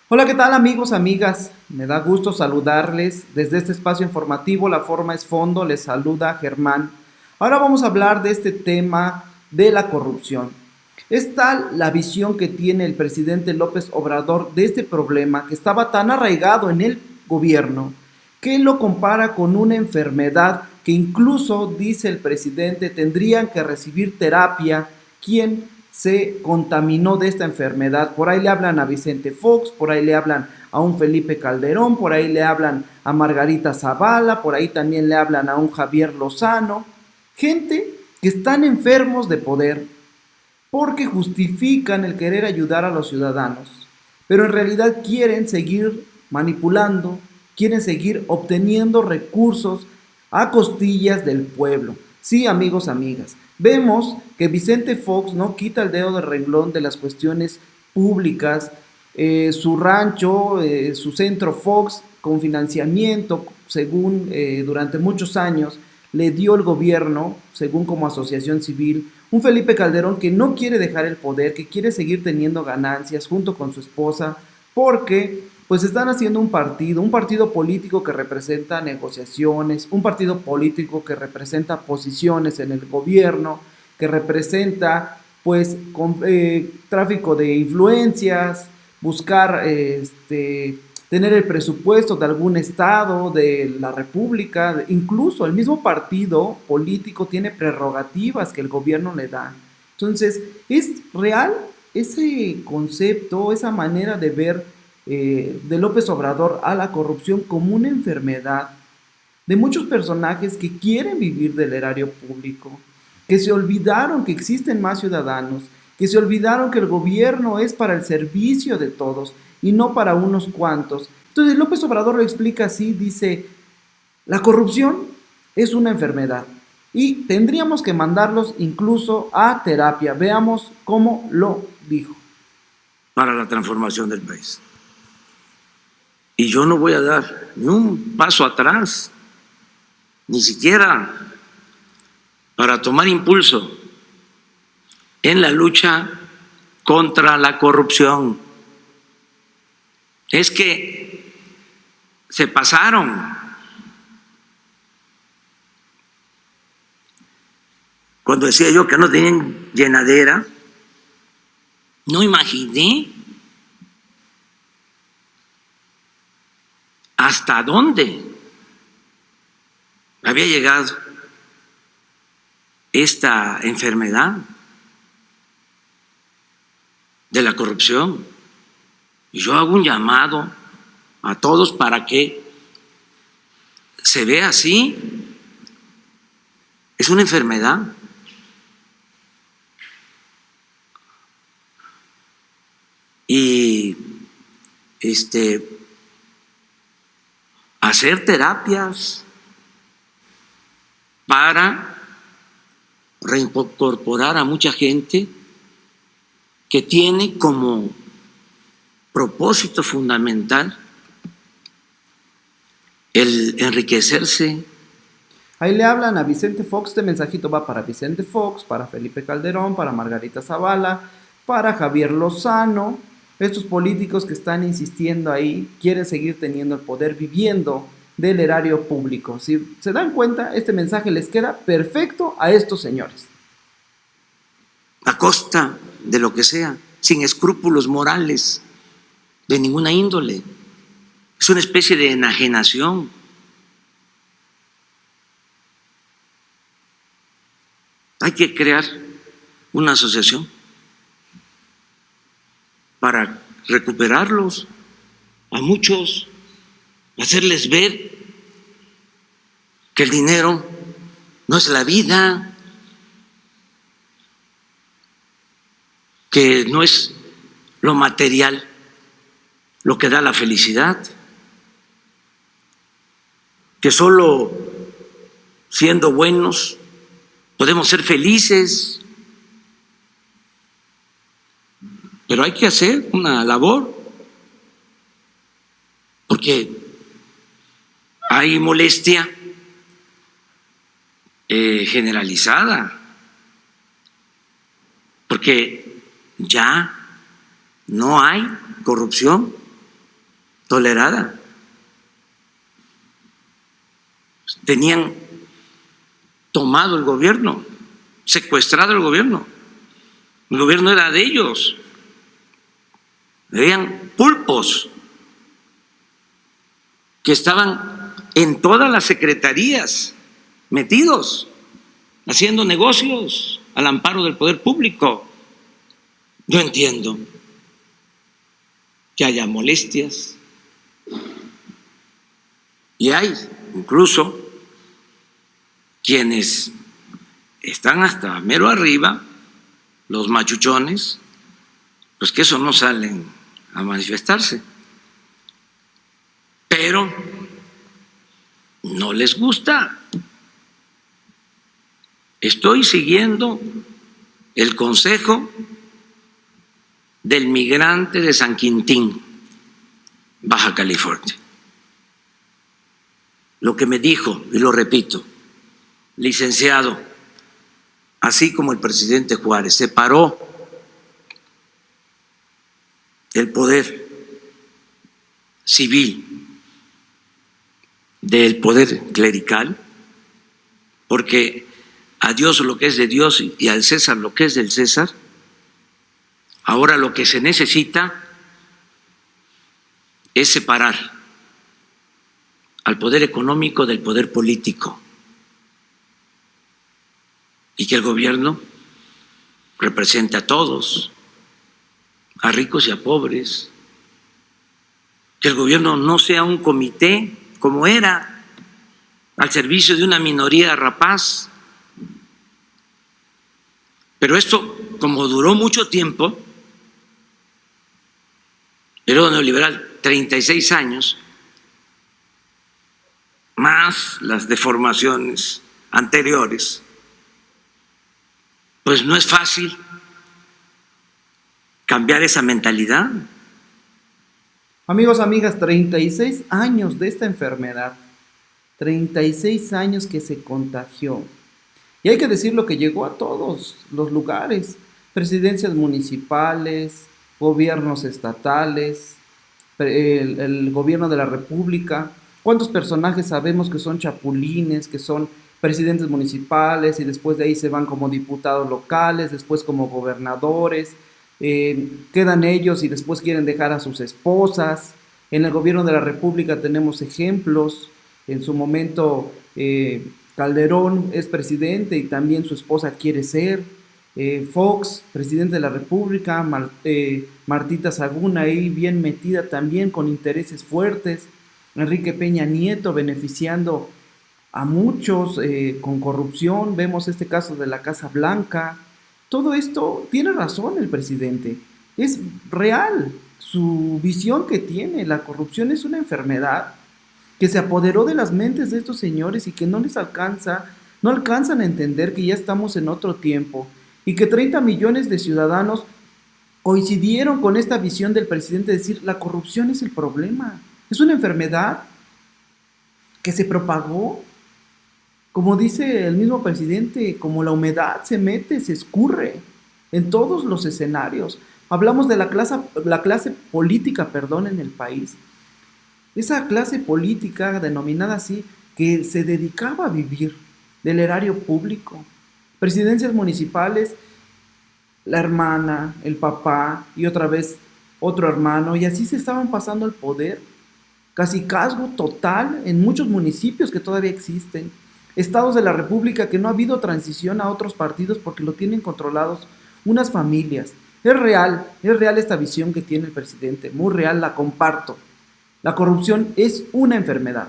Hola, ¿qué tal amigos, amigas? Me da gusto saludarles desde este espacio informativo. La forma es fondo. Les saluda Germán. Ahora vamos a hablar de este tema de la corrupción. Es tal la visión que tiene el presidente López Obrador de este problema que estaba tan arraigado en el gobierno que él lo compara con una enfermedad que incluso, dice el presidente, tendrían que recibir terapia quien se contaminó de esta enfermedad. Por ahí le hablan a Vicente Fox, por ahí le hablan a un Felipe Calderón, por ahí le hablan a Margarita Zavala, por ahí también le hablan a un Javier Lozano. Gente que están enfermos de poder porque justifican el querer ayudar a los ciudadanos, pero en realidad quieren seguir manipulando, quieren seguir obteniendo recursos a costillas del pueblo. Sí, amigos, amigas, vemos que Vicente Fox no quita el dedo de renglón de las cuestiones públicas, su rancho, su centro Fox, con financiamiento, según durante muchos años, le dio el gobierno, según como asociación civil, un Felipe Calderón que no quiere dejar el poder, que quiere seguir teniendo ganancias junto con su esposa, porque pues están haciendo un partido político que representa negociaciones, un partido político que representa posiciones en el gobierno, que representa pues tráfico de influencias, buscar tener el presupuesto de algún estado, de la república, incluso el mismo partido político tiene prerrogativas que el gobierno le da. Entonces, ¿es real ese concepto, esa manera de ver de López Obrador a la corrupción como una enfermedad de muchos personajes que quieren vivir del erario público, que se olvidaron que existen más ciudadanos, que se olvidaron que el gobierno es para el servicio de todos y no para unos cuantos? Entonces López Obrador lo explica así, dice, la corrupción es una enfermedad y tendríamos que mandarlos incluso a terapia. Veamos cómo lo dijo. Para la transformación del país. Y yo no voy a dar ni un paso atrás, ni siquiera para tomar impulso en la lucha contra la corrupción. Es que se pasaron. Cuando decía yo que no tenían llenadera, no imaginé hasta dónde había llegado esta enfermedad de la corrupción. Y yo hago un llamado a todos para que se vea así. Es una enfermedad. Y hacer terapias para reincorporar a mucha gente que tiene como propósito fundamental el enriquecerse. Ahí le hablan a Vicente Fox, este mensajito va para Vicente Fox, para Felipe Calderón, para Margarita Zavala, para Javier Lozano. Estos políticos que están insistiendo ahí quieren seguir teniendo el poder viviendo del erario público. Si se dan cuenta, este mensaje les queda perfecto a estos señores. A costa de lo que sea, sin escrúpulos morales de ninguna índole. Es una especie de enajenación. Hay que crear una asociación para recuperarlos a muchos, hacerles ver que el dinero no es la vida, que no es lo material lo que da la felicidad, que solo siendo buenos podemos ser felices, pero hay que hacer una labor, porque hay molestia generalizada, porque ya no hay corrupción tolerada. Tenían tomado el gobierno, secuestrado el gobierno. El gobierno era de ellos. Eran pulpos que estaban en todas las secretarías metidos, haciendo negocios al amparo del poder público. Yo entiendo que haya molestias y hay incluso quienes están hasta mero arriba, los machuchones, pues que eso no salen a manifestarse, pero no les gusta. Estoy siguiendo el consejo del migrante de San Quintín, Baja California. Lo que me dijo, y lo repito, licenciado, así como el presidente Juárez separó el poder civil del poder clerical, porque a Dios lo que es de Dios y al César lo que es del César. Ahora lo que se necesita es separar al poder económico del poder político y que el gobierno represente a todos, a ricos y a pobres, que el gobierno no sea un comité como era, al servicio de una minoría rapaz. Pero esto, como duró mucho tiempo, periodo neoliberal, 36 años, más las deformaciones anteriores, pues no es fácil cambiar esa mentalidad. Amigos, amigas, 36 años de esta enfermedad, 36 años que se contagió. Y hay que decirlo que llegó a todos los lugares, presidencias municipales, gobiernos estatales, el gobierno de la República. ¿Cuántos personajes sabemos que son chapulines, que son presidentes municipales y después de ahí se van como diputados locales, después como gobernadores? Quedan ellos y después quieren dejar a sus esposas. En el gobierno de la República tenemos ejemplos. En su momento Calderón es presidente y también su esposa quiere ser. Fox, presidente de la República, Martita Sagún ahí bien metida también con intereses fuertes. Enrique Peña Nieto beneficiando a muchos con corrupción. Vemos este caso de la Casa Blanca. Todo esto tiene razón el presidente. Es real su visión que tiene. La corrupción es una enfermedad que se apoderó de las mentes de estos señores y que no alcanzan a entender que ya estamos en otro tiempo y que 30 millones de ciudadanos coincidieron con esta visión del presidente de decir la corrupción es el problema. Es una enfermedad que se propagó, como dice el mismo presidente, como la humedad se mete, se escurre en todos los escenarios. Hablamos de la clase política, en el país. Esa clase política denominada así, que se dedicaba a vivir del erario público. Presidencias municipales, la hermana, el papá y otra vez otro hermano, y así se estaban pasando el poder. Cacicazgo total en muchos municipios que todavía existen. Estados de la República que no ha habido transición a otros partidos porque lo tienen controlados unas familias. Es real esta visión que tiene el presidente, muy real, la comparto. La corrupción es una enfermedad.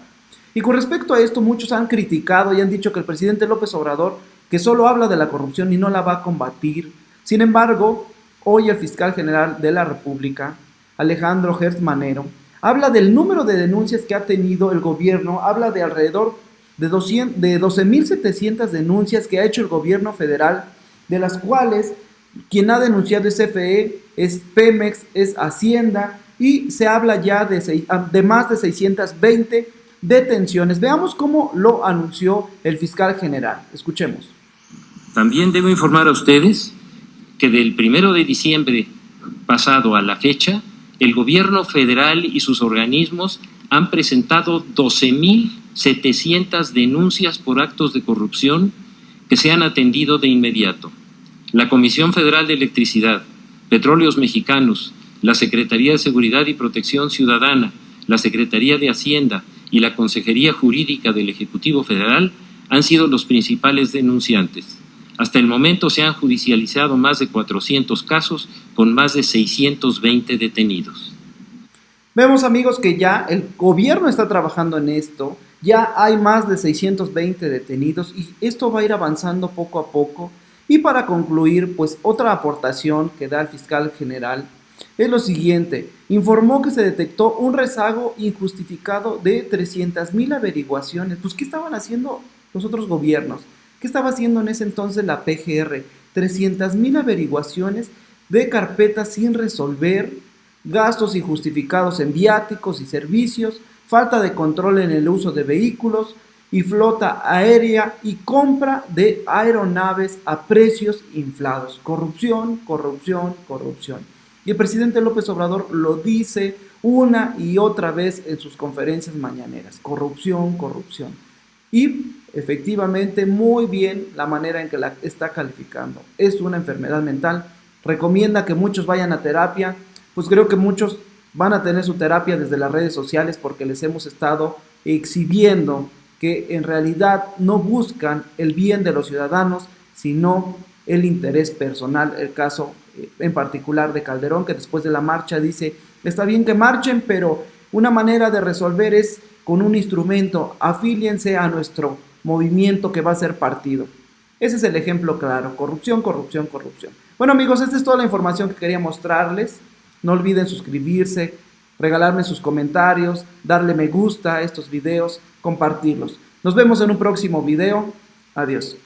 Y con respecto a esto, muchos han criticado y han dicho que el presidente López Obrador, que solo habla de la corrupción y no la va a combatir. Sin embargo, hoy el fiscal general de la República, Alejandro Gertz Manero, habla del número de denuncias que ha tenido el gobierno, habla de alrededor de 12.700 denuncias que ha hecho el gobierno federal, de las cuales quien ha denunciado es CFE, es Pemex, es Hacienda, y se habla ya de más de 620 detenciones. Veamos cómo lo anunció el fiscal general. Escuchemos. También debo informar a ustedes que del 1 de diciembre pasado a la fecha el gobierno federal y sus organismos han presentado 12.700 denuncias por actos de corrupción que se han atendido de inmediato. La Comisión Federal de Electricidad, Petróleos Mexicanos, la Secretaría de Seguridad y Protección Ciudadana, la Secretaría de Hacienda y la Consejería Jurídica del Ejecutivo Federal han sido los principales denunciantes. Hasta el momento se han judicializado más de 400 casos con más de 620 detenidos. Vemos, amigos, que ya el gobierno está trabajando en esto, ya hay más de 620 detenidos y esto va a ir avanzando poco a poco. Y para concluir, pues otra aportación que da el fiscal general es lo siguiente: informó que se detectó un rezago injustificado de 300,000 averiguaciones. Pues, ¿qué estaban haciendo los otros gobiernos? ¿Qué estaba haciendo en ese entonces la PGR? 300,000 averiguaciones de carpetas sin resolver, gastos injustificados en viáticos y servicios, falta de control en el uso de vehículos y flota aérea y compra de aeronaves a precios inflados. Corrupción, corrupción, corrupción. Y el presidente López Obrador lo dice una y otra vez en sus conferencias mañaneras: corrupción, corrupción. Y efectivamente, muy bien la manera en que la está calificando. Es una enfermedad mental. Recomienda que muchos vayan a terapia. Pues creo que muchos van a tener su terapia desde las redes sociales, porque les hemos estado exhibiendo que en realidad no buscan el bien de los ciudadanos, sino el interés personal. El caso en particular de Calderón, que después de la marcha dice: está bien que marchen, pero una manera de resolver es con un instrumento, afíliense a nuestro movimiento que va a ser partido. Ese es el ejemplo claro: corrupción, corrupción, corrupción. Bueno, amigos, esta es toda la información que quería mostrarles. No olviden suscribirse, regalarme sus comentarios, darle me gusta a estos videos, compartirlos. Nos vemos en un próximo video. Adiós.